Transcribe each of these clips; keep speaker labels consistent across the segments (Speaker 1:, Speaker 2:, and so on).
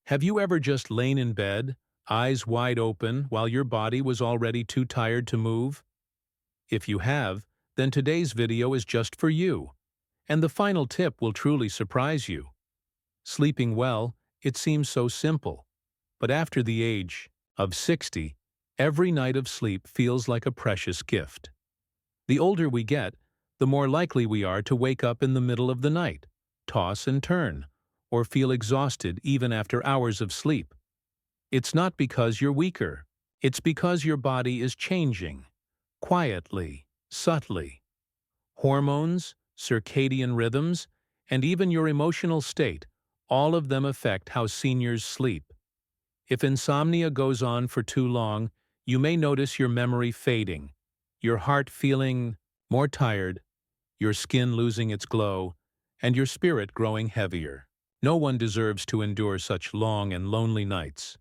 Speaker 1: Have you ever just lain in bed, eyes wide open, while your body was already too tired to move? If you have, then today's video is just for you. And the final tip will truly surprise you. Sleeping well, it seems so simple. But after the age of 60, every night of sleep feels like a precious gift. The older we get, the more likely we are to wake up in the middle of the night, toss and turn, or feel exhausted even after hours of sleep. It's not because you're weaker. It's because your body is changing, quietly, subtly. Hormones, circadian rhythms, and even your emotional state, all of them affect how seniors sleep. If insomnia goes on for too long, you may notice your memory fading, your heart feeling more tired, your skin losing its glow, and your spirit growing heavier. No one deserves to endure such long and lonely nights.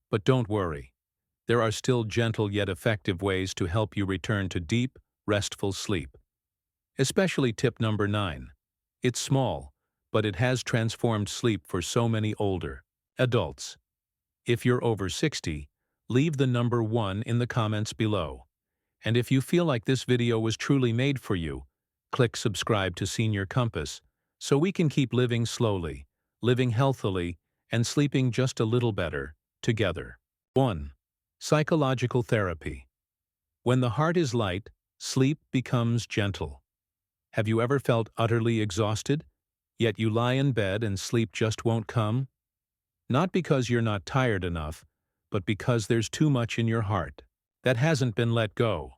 Speaker 1: But don't worry. There are still gentle yet effective ways to help you return to deep, restful sleep. Especially tip number 9. It's small, but it has transformed sleep for so many older adults. If you're over 60, leave the number 1 in the comments below. And if you feel like this video was truly made for you, click subscribe to Senior Compass so we can keep living slowly, living healthily, and sleeping just a little better together. 1. Psychological therapy. When the heart is light, sleep becomes gentle. Have you ever felt utterly exhausted, yet you lie in bed and sleep just won't come? Not because you're not tired enough, but because there's too much in your heart that hasn't been let go.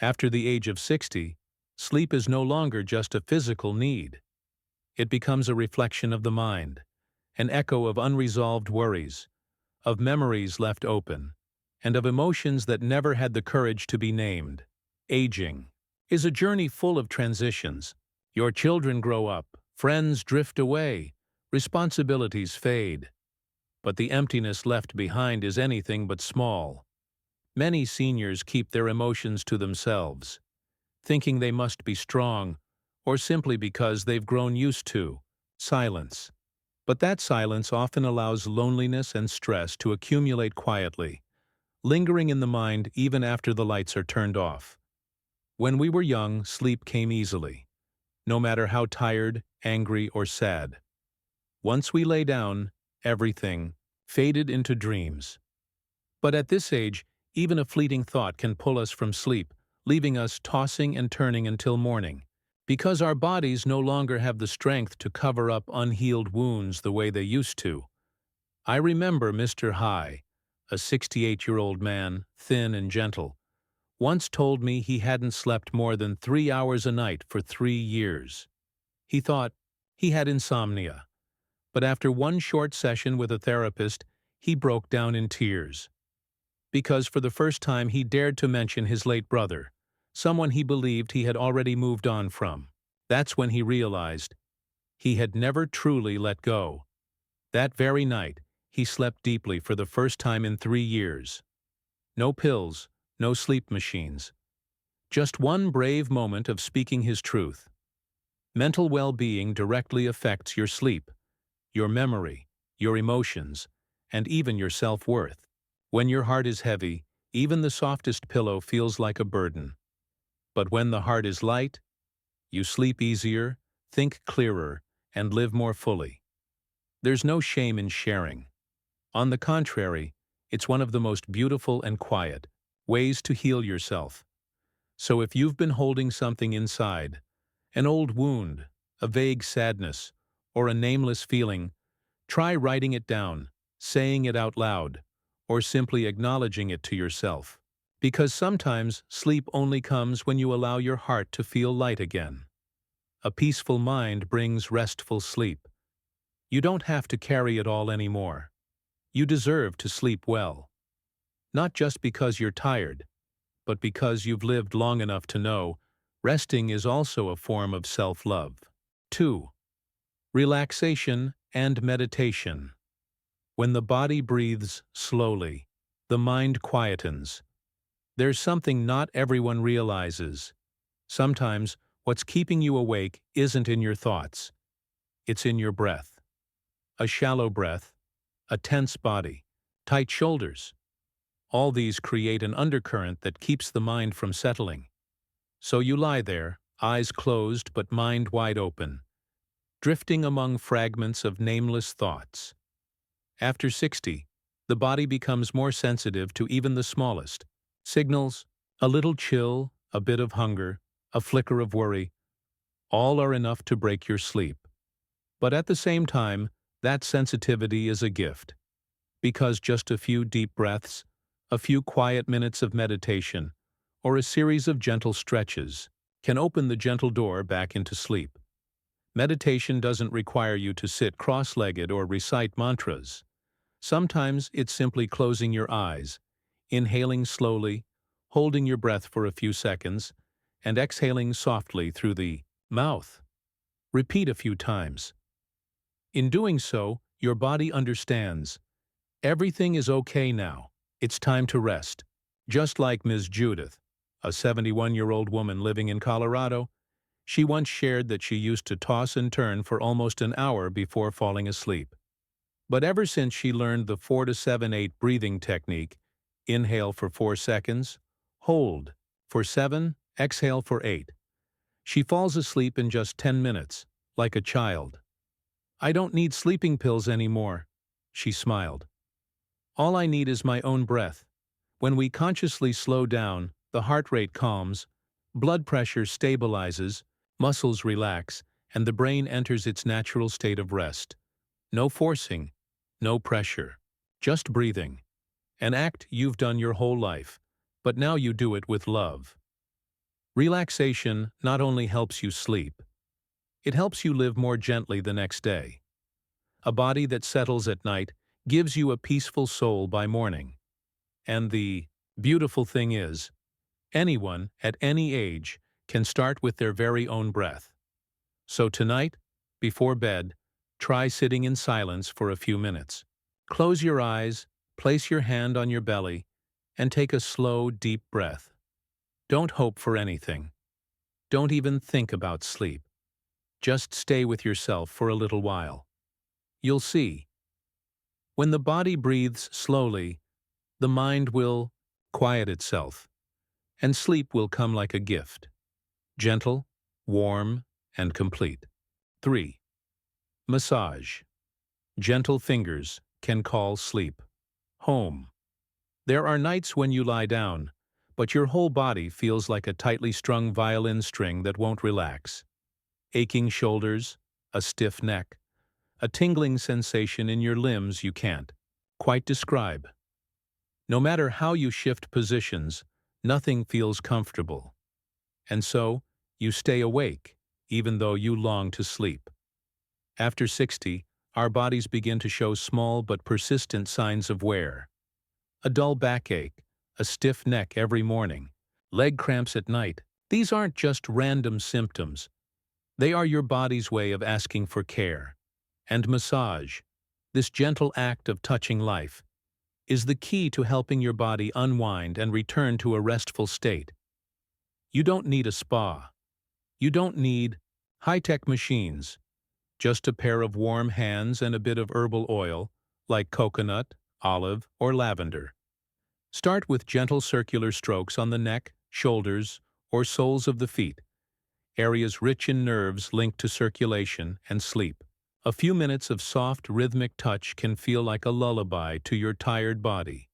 Speaker 1: After the age of 60, sleep is no longer just a physical need. It becomes a reflection of the mind, an echo of unresolved worries, of memories left open, and of emotions that never had the courage to be named. Aging is a journey full of transitions. Your children grow up, friends drift away, responsibilities fade. But the emptiness left behind is anything but small. Many seniors keep their emotions to themselves, thinking they must be strong, or simply because they've grown used to silence. But that silence often allows loneliness and stress to accumulate quietly, lingering in the mind even after the lights are turned off. When we were young, sleep came easily, no matter how tired, angry, or sad. Once we lay down, everything faded into dreams. But at this age, even a fleeting thought can pull us from sleep, leaving us tossing and turning until morning, because our bodies no longer have the strength to cover up unhealed wounds the way they used to. I remember Mr. High, a 68-year-old man, thin and gentle, once told me he hadn't slept more than 3 hours a night for 3 years. He thought he had insomnia, but after one short session with a therapist, he broke down in tears. Because for the first time he dared to mention his late brother, someone he believed he had already moved on from. That's when he realized he had never truly let go. That very night, he slept deeply for the first time in 3 years. No pills, no sleep machines. Just one brave moment of speaking his truth. Mental well-being directly affects your sleep, your memory, your emotions, and even your self-worth. When your heart is heavy, even the softest pillow feels like a burden. But when the heart is light, you sleep easier, think clearer, and live more fully. There's no shame in sharing. On the contrary, it's one of the most beautiful and quiet ways to heal yourself. So if you've been holding something inside, an old wound, a vague sadness, or a nameless feeling, try writing it down, saying it out loud, or simply acknowledging it to yourself. Because sometimes sleep only comes when you allow your heart to feel light again. A peaceful mind brings restful sleep. You don't have to carry it all anymore. You deserve to sleep well. Not just because you're tired, but because you've lived long enough to know resting is also a form of self-love. 2. Relaxation and meditation. When the body breathes slowly, the mind quietens. There's something not everyone realizes. Sometimes, what's keeping you awake isn't in your thoughts. It's in your breath. A shallow breath, a tense body, tight shoulders. All these create an undercurrent that keeps the mind from settling. So you lie there, eyes closed but mind wide open, drifting among fragments of nameless thoughts. After 60, the body becomes more sensitive to even the smallest signals. A little chill, a bit of hunger, a flicker of worry, all are enough to break your sleep. But at the same time, that sensitivity is a gift, because just a few deep breaths, a few quiet minutes of meditation, or a series of gentle stretches can open the gentle door back into sleep. Meditation doesn't require you to sit cross-legged or recite mantras. Sometimes it's simply closing your eyes, inhaling slowly, holding your breath for a few seconds, and exhaling softly through the mouth. Repeat a few times. In doing so, your body understands. Everything is okay now. It's time to rest. Just like Ms. Judith, a 71-year-old woman living in Colorado, she once shared that she used to toss and turn for almost an hour before falling asleep. But ever since she learned the 4 to 7 8 breathing technique, inhale for 4 seconds, hold for 7, exhale for 8, she falls asleep in just 10 minutes, like a child. "I don't need sleeping pills anymore," she smiled. "All I need is my own breath." When we consciously slow down, the heart rate calms, blood pressure stabilizes, muscles relax, and the brain enters its natural state of rest. No forcing, no pressure, just breathing. An act you've done your whole life, but now you do it with love. Relaxation not only helps you sleep, it helps you live more gently the next day. A body that settles at night gives you a peaceful soul by morning. And the beautiful thing is, anyone at any age can start with their very own breath. So tonight, before bed, try sitting in silence for a few minutes. Close your eyes, place your hand on your belly, and take a slow, deep breath. Don't hope for anything. Don't even think about sleep. Just stay with yourself for a little while. You'll see. When the body breathes slowly, the mind will quiet itself, and sleep will come like a gift. Gentle, warm, and complete. 3. Massage. Gentle fingers can call sleep home. There are nights when you lie down, but your whole body feels like a tightly strung violin string that won't relax. Aching shoulders, a stiff neck, a tingling sensation in your limbs you can't quite describe. No matter how you shift positions, nothing feels comfortable. And so, you stay awake, even though you long to sleep. After 60, our bodies begin to show small but persistent signs of wear. A dull backache, a stiff neck every morning, leg cramps at night. These aren't just random symptoms. They are your body's way of asking for care. And massage, this gentle act of touching life, is the key to helping your body unwind and return to a restful state. You don't need a spa. You don't need high-tech machines. Just a pair of warm hands and a bit of herbal oil, like coconut, olive, or lavender. Start with gentle circular strokes on the neck, shoulders, or soles of the feet, areas rich in nerves linked to circulation and sleep. A few minutes of soft, rhythmic touch can feel like a lullaby to your tired body,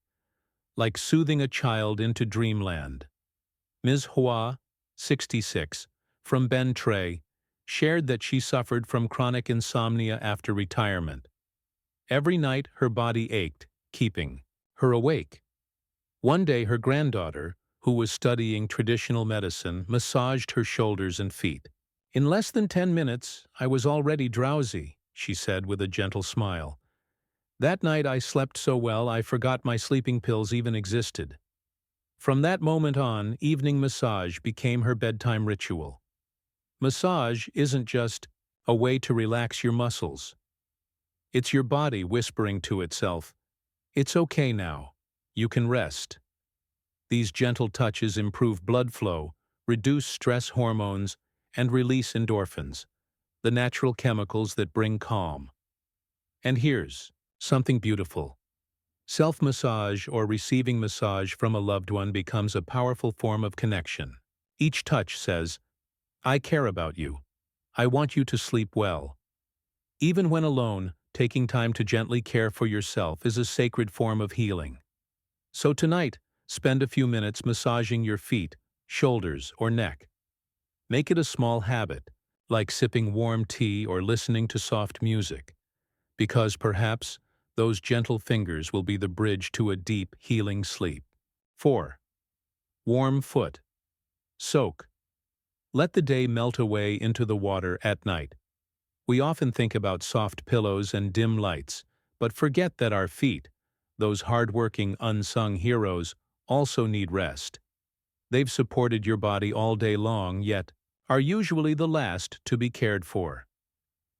Speaker 1: like soothing a child into dreamland. Ms. Hua, 66, from Ben Tre, shared that she suffered from chronic insomnia after retirement. Every night her body ached, keeping her awake. One day her granddaughter, who was studying traditional medicine, massaged her shoulders and feet. "In less than 10 minutes, I was already drowsy," she said with a gentle smile. "That night I slept so well I forgot my sleeping pills even existed." From that moment on, evening massage became her bedtime ritual. Massage isn't just a way to relax your muscles. It's your body whispering to itself, "It's okay now. You can rest." These gentle touches improve blood flow, reduce stress hormones, and release endorphins, the natural chemicals that bring calm. And here's Something beautiful. Self-massage or receiving massage from a loved one becomes a powerful form of connection. Each touch says, "I care about you. I want you to sleep well." Even when alone, taking time to gently care for yourself is a sacred form of healing. So tonight, spend a few minutes massaging your feet, shoulders, or neck. Make it a small habit, like sipping warm tea or listening to soft music, because perhaps those gentle fingers will be the bridge to a deep, healing sleep. 4. Warm foot. Soak. Let the day melt away into the water at night. We often think about soft pillows and dim lights, but forget that our feet, those hard-working, unsung heroes, also need rest. They've supported your body all day long, yet are usually the last to be cared for.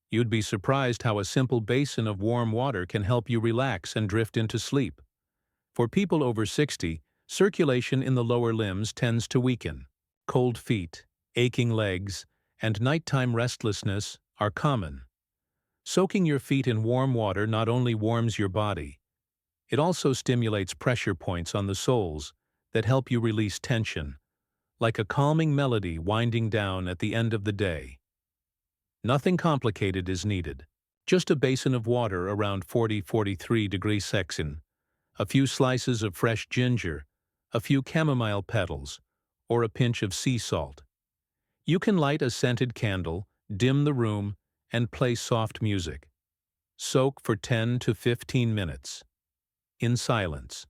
Speaker 1: You'd be surprised how a simple basin of warm water can help you relax and drift into sleep. For people over 60, circulation in the lower limbs tends to weaken. Cold feet, aching legs, and nighttime restlessness are common. Soaking your feet in warm water not only warms your body, it also stimulates pressure points on the soles that help you release tension, like a calming melody winding down at the end of the day. Nothing complicated is needed. Just a basin of water around 40-43 degrees Celsius, a few slices of fresh ginger, a few chamomile petals, or a pinch of sea salt. You can light a scented candle, dim the room, and play soft music. Soak for 10 to 15 minutes. In silence.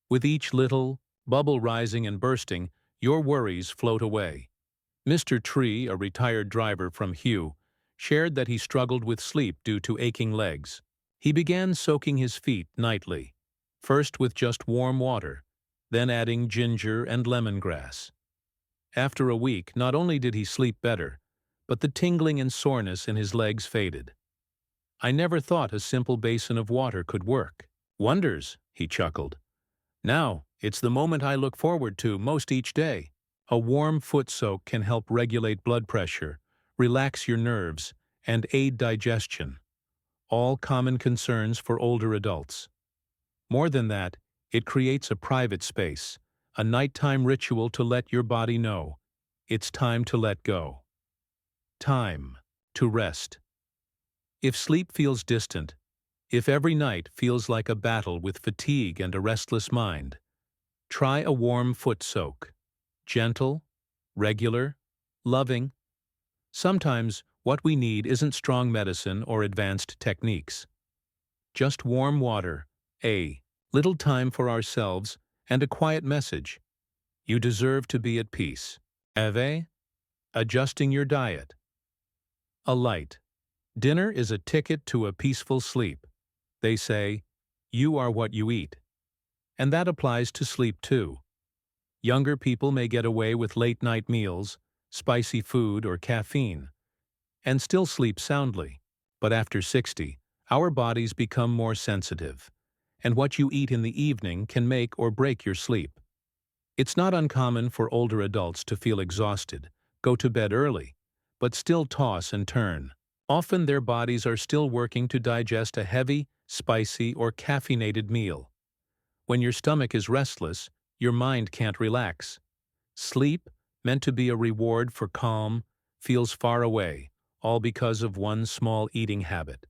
Speaker 1: With each little bubble rising and bursting, your worries float away. Mr. Tree, a retired driver from Hugh, shared that he struggled with sleep due to aching legs. He began soaking his feet nightly, first with just warm water, then adding ginger and lemongrass. After a week, not only did he sleep better, but the tingling and soreness in his legs faded. "I never thought a simple basin of water could work." "Wonders," he chuckled. "Now, it's the moment I look forward to most each day." A warm foot soak can help regulate blood pressure, relax your nerves, and aid digestion, all common concerns for older adults. More than that, it creates a private space, a nighttime ritual to let your body know it's time to let go. Time to rest. If sleep feels distant, if every night feels like a battle with fatigue and a restless mind, try a warm foot soak. Gentle, regular, loving. Sometimes what we need isn't strong medicine or advanced techniques. Just warm water, a little time for ourselves, and a quiet message. You deserve to be at peace. Ave, adjusting your diet. A light. Dinner is a ticket to a peaceful sleep. They say, you are what you eat. And that applies to sleep too. Younger people may get away with late-night meals, spicy food, or caffeine, and still sleep soundly. But after 60, our bodies become more sensitive, and what you eat in the evening can make or break your sleep. It's not uncommon for older adults to feel exhausted, go to bed early, but still toss and turn. Often their bodies are still working to digest a heavy, spicy, or caffeinated meal. When your stomach is restless, your mind can't relax. Sleep, meant to be a reward for calm, feels far away, all because of one small eating habit.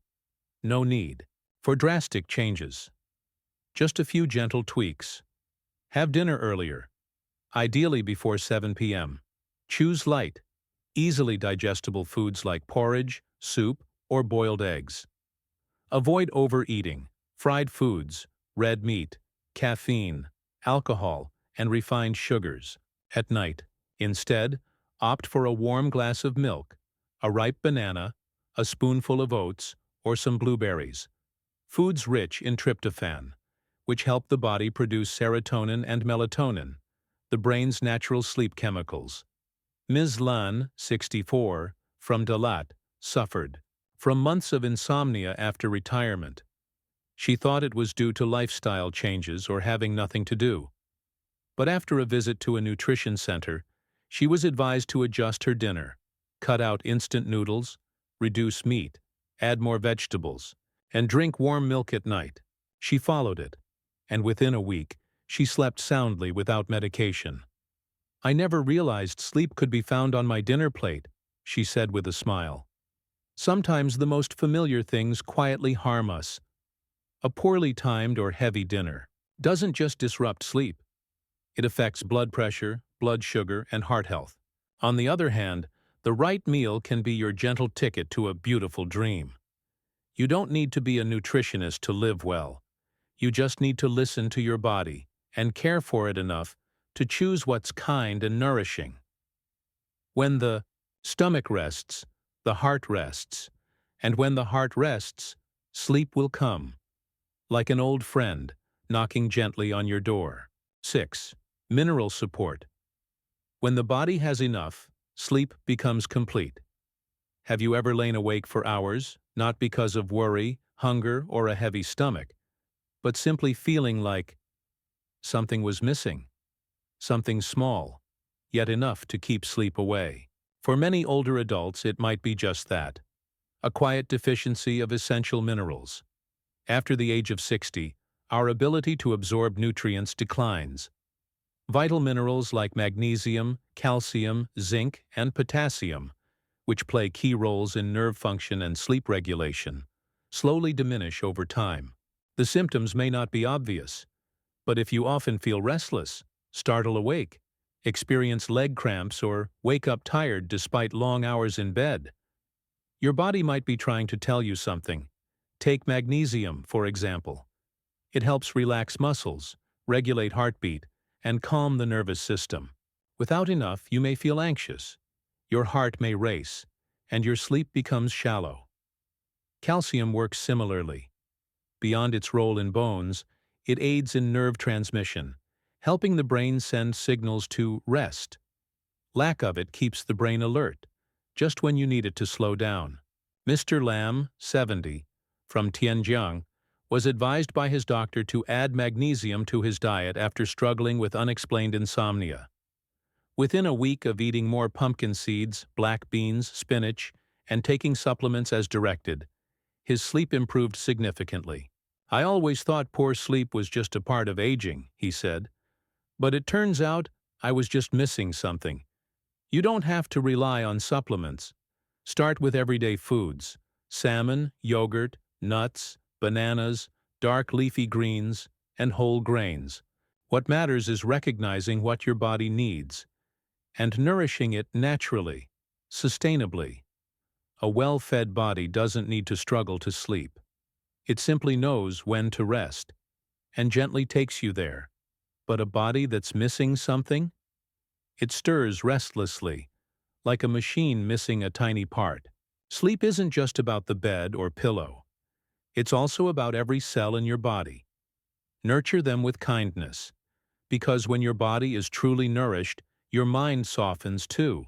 Speaker 1: No need for drastic changes. Just a few gentle tweaks. Have dinner earlier, ideally before 7 p.m. Choose light, easily digestible foods like porridge, soup, or boiled eggs. Avoid overeating, fried foods, red meat, caffeine, alcohol, and refined sugars. At night, instead, opt for a warm glass of milk, a ripe banana, a spoonful of oats, or some blueberries. Foods rich in tryptophan, which help the body produce serotonin and melatonin, the brain's natural sleep chemicals. Ms. Lan, 64, from Dalat, suffered from months of insomnia after retirement. She thought it was due to lifestyle changes or having nothing to do. But after a visit to a nutrition center, she was advised to adjust her dinner, cut out instant noodles, reduce meat, add more vegetables, And drink warm milk at night. She followed it, and within a week, she slept soundly without medication. I never realized sleep could be found on my dinner plate, she said with a smile. Sometimes the most familiar things quietly harm us. A poorly timed or heavy dinner doesn't just disrupt sleep. It affects blood pressure, blood sugar, and heart health. On the other hand, the right meal can be your gentle ticket to a beautiful dream. You don't need to be a nutritionist to live well. You just need to listen to your body and care for it enough to choose what's kind and nourishing. When the stomach rests, the heart rests, and when the heart rests, sleep will come, like an old friend knocking gently on your door. 6. Mineral support. When the body has enough, sleep becomes complete. Have you ever lain awake for hours, not because of worry, hunger, or a heavy stomach, but simply feeling like something was missing? Something small, yet enough to keep sleep away. For many older adults, it might be just that, a quiet deficiency of essential minerals. After the age of 60, our ability to absorb nutrients declines. Vital minerals like magnesium, calcium, zinc, and potassium, which play key roles in nerve function and sleep regulation, slowly diminish over time. The symptoms may not be obvious, but if you often feel restless, startle awake, experience leg cramps, or wake up tired despite long hours in bed, your body might be trying to tell you something. Take magnesium, for example. It helps relax muscles, regulate heartbeat, and calm the nervous system. Without enough, you may feel anxious. Your heart may race, and your sleep becomes shallow. Calcium works similarly. Beyond its role in bones, it aids in nerve transmission, helping the brain send signals to rest. Lack of it keeps the brain alert, just when you need it to slow down. Mr. Lam, 70, from Tianjin, was advised by his doctor to add magnesium to his diet after struggling with unexplained insomnia. Within a week of eating more pumpkin seeds, black beans, spinach, and taking supplements as directed, his sleep improved significantly. "I always thought poor sleep was just a part of aging," he said. "But it turns out I was just missing something." You don't have to rely on supplements. Start with everyday foods: salmon, yogurt, nuts, bananas, dark leafy greens, and whole grains. What matters is recognizing what your body needs and nourishing it naturally, sustainably. A well-fed body doesn't need to struggle to sleep. It simply knows when to rest and gently takes you there. But a body that's missing something? It stirs restlessly, like a machine missing a tiny part. Sleep isn't just about the bed or pillow. It's also about every cell in your body. Nurture them with kindness, because when your body is truly nourished, your mind softens too.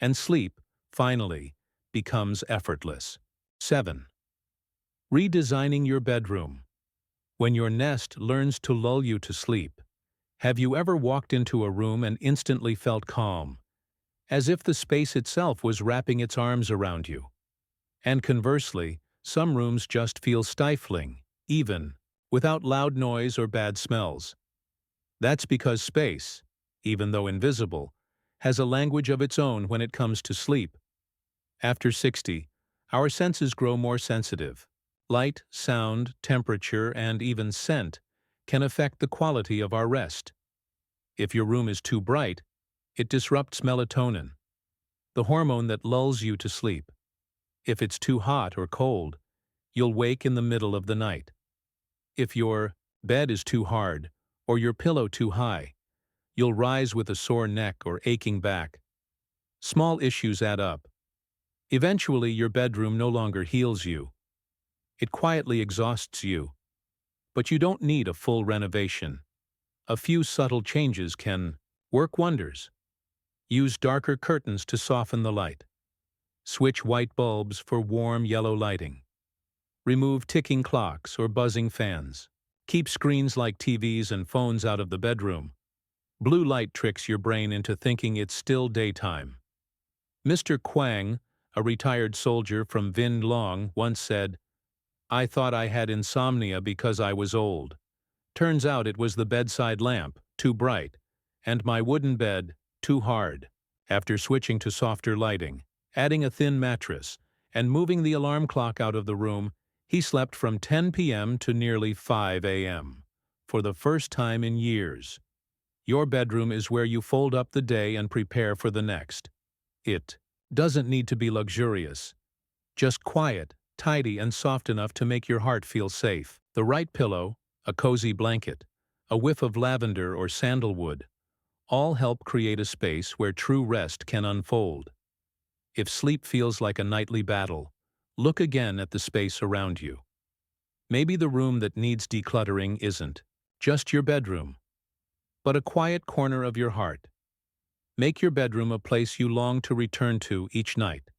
Speaker 1: And sleep, finally, becomes effortless. 7. Redesigning your bedroom. When your nest learns to lull you to sleep, have you ever walked into a room and instantly felt calm, as if the space itself was wrapping its arms around you? And conversely, some rooms just feel stifling, even without loud noise or bad smells. That's because space, even though invisible, has a language of its own when it comes to sleep. After 60, our senses grow more sensitive. Light, sound, temperature, and even scent can affect the quality of our rest. If your room is too bright, it disrupts melatonin, the hormone that lulls you to sleep. If it's too hot or cold, you'll wake in the middle of the night. If your bed is too hard or your pillow too high, you'll rise with a sore neck or aching back. Small issues add up. Eventually, your bedroom no longer heals you. It quietly exhausts you. But you don't need a full renovation. A few subtle changes can work wonders. Use darker curtains to soften the light. Switch white bulbs for warm yellow lighting. Remove ticking clocks or buzzing fans. Keep screens like TVs and phones out of the bedroom. Blue light tricks your brain into thinking it's still daytime. Mr. Quang, a retired soldier from Vinh Long, once said, I thought I had insomnia because I was old. Turns out it was the bedside lamp, too bright, and my wooden bed, too hard. After switching to softer lighting, adding a thin mattress, and moving the alarm clock out of the room, he slept from 10 p.m. to nearly 5 a.m. for the first time in years. Your bedroom is where you fold up the day and prepare for the next. It doesn't need to be luxurious, just quiet, tidy, and soft enough to make your heart feel safe. The right pillow, a cozy blanket, a whiff of lavender or sandalwood, all help create a space where true rest can unfold. If sleep feels like a nightly battle, look again at the space around you. Maybe the room that needs decluttering isn't just your bedroom, but a quiet corner of your heart. Make your bedroom a place you long to return to each night.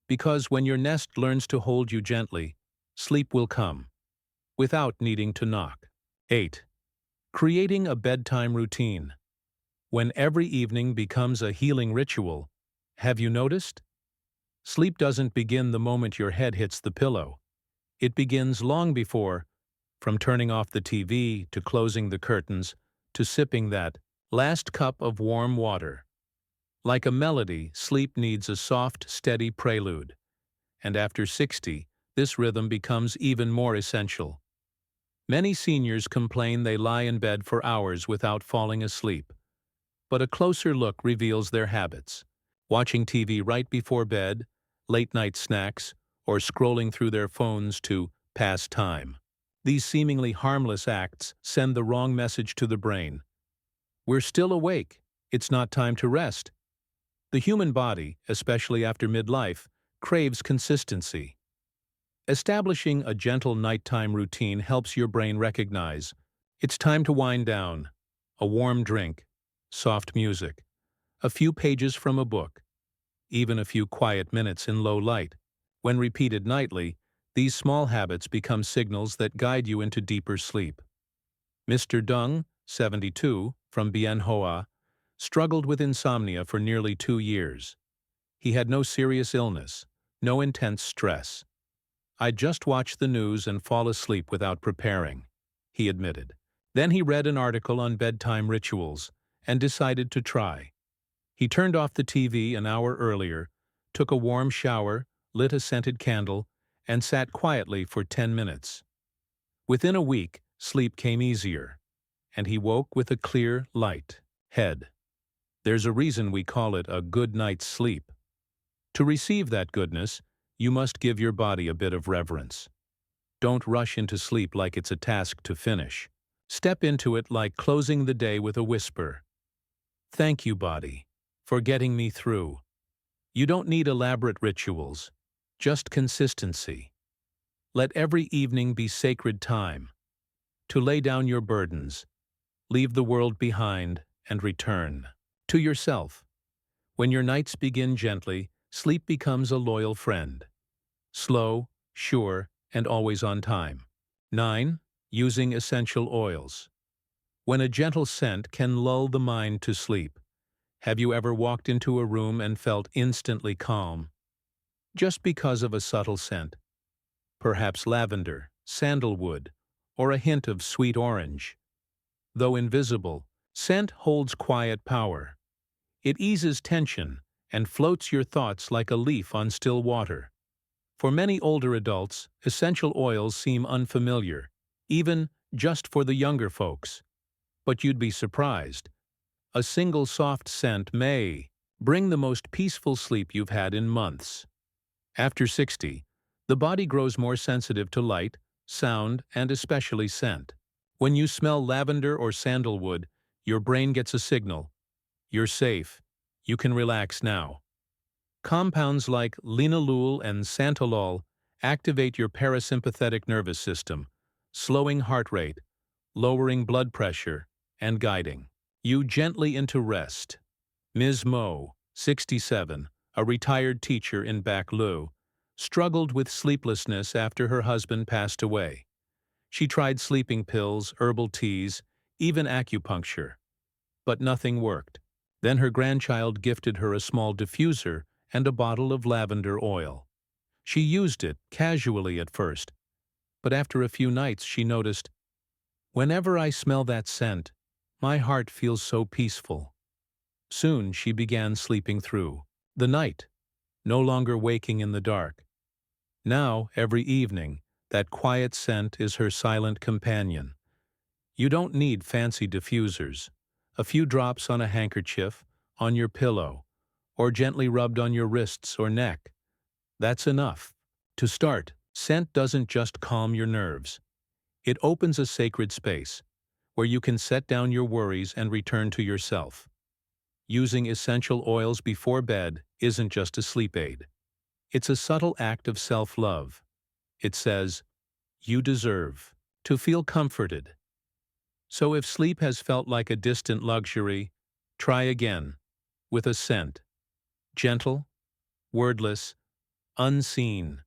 Speaker 1: Because when your nest learns to hold you gently, sleep will come, without needing to knock. 8. Creating a bedtime routine. When every evening becomes a healing ritual, have you noticed? Sleep doesn't begin the moment your head hits the pillow. It begins long before, from turning off the TV to closing the curtains to sipping that last cup of warm water. Like a melody, sleep needs a soft, steady prelude. And after 60, this rhythm becomes even more essential. Many seniors complain they lie in bed for hours without falling asleep. But a closer look reveals their habits. Watching TV right before bed, late-night snacks, or scrolling through their phones to pass time. These seemingly harmless acts send the wrong message to the brain. We're still awake. It's not time to rest. The human body, especially after midlife, craves consistency. Establishing a gentle nighttime routine helps your brain recognize it's time to wind down. A warm drink, soft music, a few pages from a book, even a few quiet minutes in low light. When repeated nightly, these small habits become signals that guide you into deeper sleep. Mr. Dung, 72, from Bien Hoa, struggled with insomnia for nearly 2 years. He had no serious illness, no intense stress. "I'd just watch the news and fall asleep without preparing," he admitted. Then he read an article on bedtime rituals and decided to try. He turned off the TV an hour earlier, took a warm shower, lit a scented candle, and sat quietly for 10 minutes. Within a week, sleep came easier, and he woke with a clear, light head. There's a reason we call it a good night's sleep. To receive that goodness, you must give your body a bit of reverence. Don't rush into sleep like it's a task to finish. Step into it like closing the day with a whisper. "Thank you, body, for getting me through." You don't need elaborate rituals, just consistency. Let every evening be sacred time. To lay down your burdens, leave the world behind, and return to yourself. When your nights begin gently, sleep becomes a loyal friend. Slow, sure, and always on time. 9. Using essential oils. When a gentle scent can lull the mind to sleep. Have you ever walked into a room and felt instantly calm? Just because of a subtle scent. Perhaps lavender, sandalwood, or a hint of sweet orange. Though invisible, scent holds quiet power. It eases tension and floats your thoughts like a leaf on still water. For many older adults, essential oils seem unfamiliar, even just for the younger folks. But you'd be surprised. A single soft scent may bring the most peaceful sleep you've had in months. After 60, the body grows more sensitive to light, sound, and especially scent. When you smell lavender or sandalwood, your brain gets a signal. You're safe. You can relax now. Compounds like linalool and santalol activate your parasympathetic nervous system, slowing heart rate, lowering blood pressure, and guiding you gently into rest. Ms. Mo, 67, a retired teacher in Bac Lu, struggled with sleeplessness after her husband passed away. She tried sleeping pills, herbal teas, even acupuncture. But nothing worked. Then her grandchild gifted her a small diffuser and a bottle of lavender oil. She used it casually at first, but after a few nights she noticed, "Whenever I smell that scent, my heart feels so peaceful." Soon she began sleeping through the night, no longer waking in the dark. Now, every evening, that quiet scent is her silent companion. You don't need fancy diffusers. A few drops on a handkerchief, on your pillow, or gently rubbed on your wrists or neck. That's enough. To start, scent doesn't just calm your nerves. It opens a sacred space where you can set down your worries and return to yourself. Using essential oils before bed isn't just a sleep aid. It's a subtle act of self-love. It says, you deserve to feel comforted. So if sleep has felt like a distant luxury, try again, with a scent. Gentle, wordless, unseen.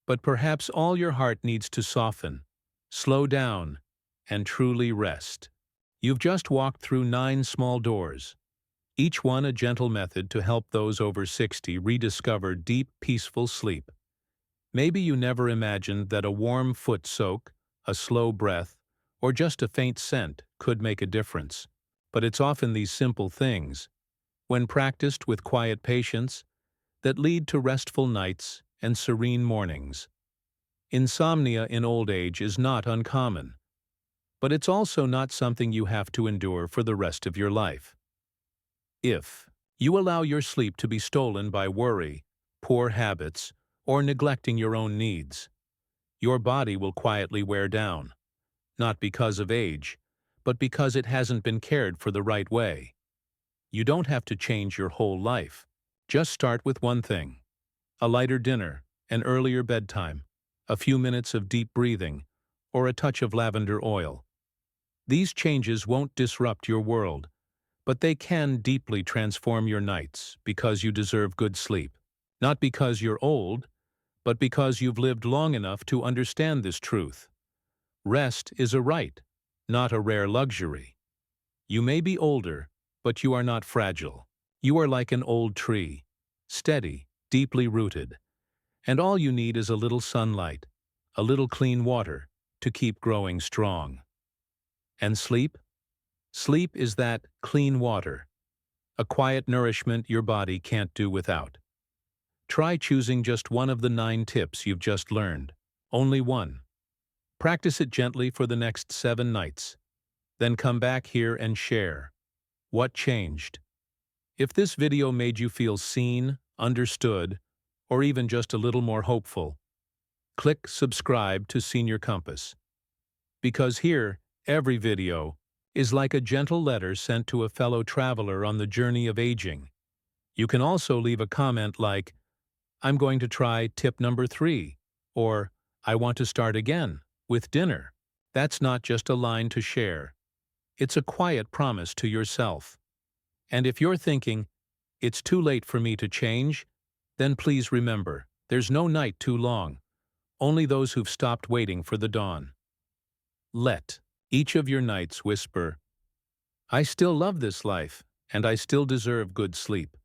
Speaker 1: But perhaps all your heart needs to soften, slow down, and truly rest. You've just walked through 9 small doors, each one a gentle method to help those over 60 rediscover deep, peaceful sleep. Maybe you never imagined that a warm foot soak, a slow breath, or just a faint scent could make a difference. But it's often these simple things, when practiced with quiet patience, that lead to restful nights and serene mornings. Insomnia in old age is not uncommon, but it's also not something you have to endure for the rest of your life. If you allow your sleep to be stolen by worry, poor habits, or neglecting your own needs, your body will quietly wear down, not because of age, but because it hasn't been cared for the right way. You don't have to change your whole life. Just start with one thing: a lighter dinner, an earlier bedtime, a few minutes of deep breathing, or a touch of lavender oil. These changes won't disrupt your world, but they can deeply transform your nights because you deserve good sleep. Not because you're old, but because you've lived long enough to understand this truth. Rest is a right, not a rare luxury. You may be older, but you are not fragile. You are like an old tree, steady, deeply rooted, and all you need is a little sunlight, a little clean water, to keep growing strong. And sleep? Sleep is that clean water, a quiet nourishment your body can't do without. Try choosing just one of the 9 tips you've just learned. Only one. Practice it gently for the next 7 nights. Then come back here and share what changed. If this video made you feel seen, understood, or even just a little more hopeful, click subscribe to Senior Compass. Because here, every video is like a gentle letter sent to a fellow traveler on the journey of aging. You can also leave a comment like, "I'm going to try tip number 3," or "I want to start again with dinner." That's not just a line to share. It's a quiet promise to yourself. And if you're thinking, "It's too late for me to change," then please remember, there's no night too long, only those who've stopped waiting for the dawn. Let each of your nights whisper, "I still love this life, and I still deserve good sleep."